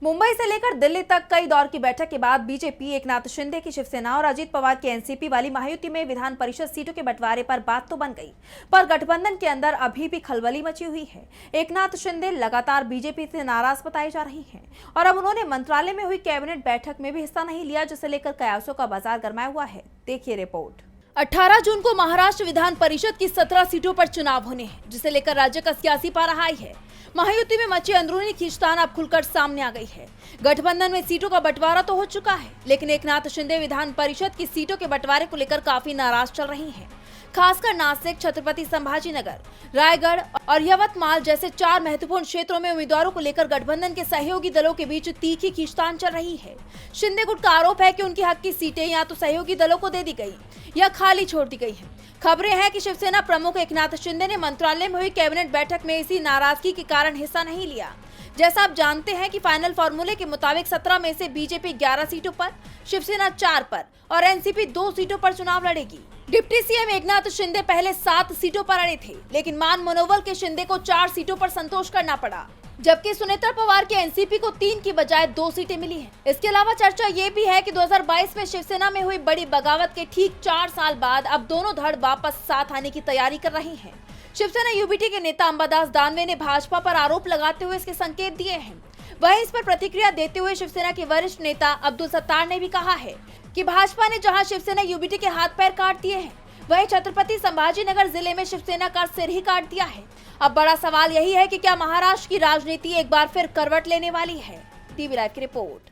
मुंबई से लेकर दिल्ली तक कई दौर की बैठक के बाद बीजेपी, एकनाथ शिंदे की शिवसेना और अजीत पवार की एनसीपी वाली महायुति में विधान परिषद सीटों के बंटवारे पर बात तो बन गई, पर गठबंधन के अंदर अभी भी खलबली मची हुई है। एकनाथ शिंदे लगातार बीजेपी से नाराज बताए जा रही हैं और अब उन्होंने मंत्रालय में हुई कैबिनेट बैठक में भी हिस्सा नहीं लिया, जिसे लेकर कयासों का बाजार गरमाया हुआ है। देखिए रिपोर्ट। 18 जून को महाराष्ट्र विधान परिषद की 17 सीटों पर चुनाव होने हैं, जिसे लेकर राज्य का सियासी पारा हाई है। महायुति में मची अंदरूनी खींचतान अब खुलकर सामने आ गई है। गठबंधन में सीटों का बंटवारा तो हो चुका है, लेकिन एकनाथ शिंदे विधान परिषद की सीटों के बंटवारे को लेकर काफी नाराज चल रही हैं। खासकर नासिक, छत्रपति संभाजीनगर, रायगढ़ और यवतमाल जैसे 4 महत्वपूर्ण क्षेत्रों में उम्मीदवारों को लेकर गठबंधन के सहयोगी दलों के बीच तीखी खींचतान चल रही है। शिंदे गुट का आरोप है कि उनकी हक की सीटें या तो सहयोगी दलों को दे दी गई या खाली छोड़ दी गई है। खबरें हैं कि शिवसेना प्रमुख एकनाथ शिंदे ने मंत्रालय में हुई कैबिनेट बैठक में इसी नाराजगी के कारण हिस्सा नहीं लिया। जैसा आप जानते हैं कि फाइनल फॉर्मूले के मुताबिक 17 में से बीजेपी 11 सीटों पर, शिवसेना 4 पर और एनसीपी 2 सीटों पर चुनाव लड़ेगी। डिप्टी सीएम एकनाथ शिंदे पहले 7 सीटों पर अड़े थे, लेकिन मान मनोबल के शिंदे को 4 सीटों पर संतोष करना पड़ा, जबकि सुनेत्र पवार के एनसीपी को 3 की बजाय 2 सीटें मिली हैं। इसके अलावा चर्चा ये भी है कि 2022 में शिवसेना में हुई बड़ी बगावत के ठीक 4 साल बाद अब दोनों धड़ वापस साथ आने की तैयारी कर रही हैं। शिवसेना यूबीटी के नेता अंबादास दानवे ने भाजपा पर आरोप लगाते हुए इसके संकेत दिए हैं। वहीं इस पर प्रतिक्रिया देते हुए शिवसेना के वरिष्ठ नेता अब्दुल सत्तार ने भी कहा है कि भाजपा ने जहां शिवसेना यूबीटी के हाथ पैर काट दिए हैं, वहीं छत्रपति संभाजीनगर जिले में शिवसेना का सिर ही काट दिया है। अब बड़ा सवाल यही है कि क्या महाराष्ट्र की राजनीति एक बार फिर करवट लेने वाली है। टीवी लाइव की रिपोर्ट।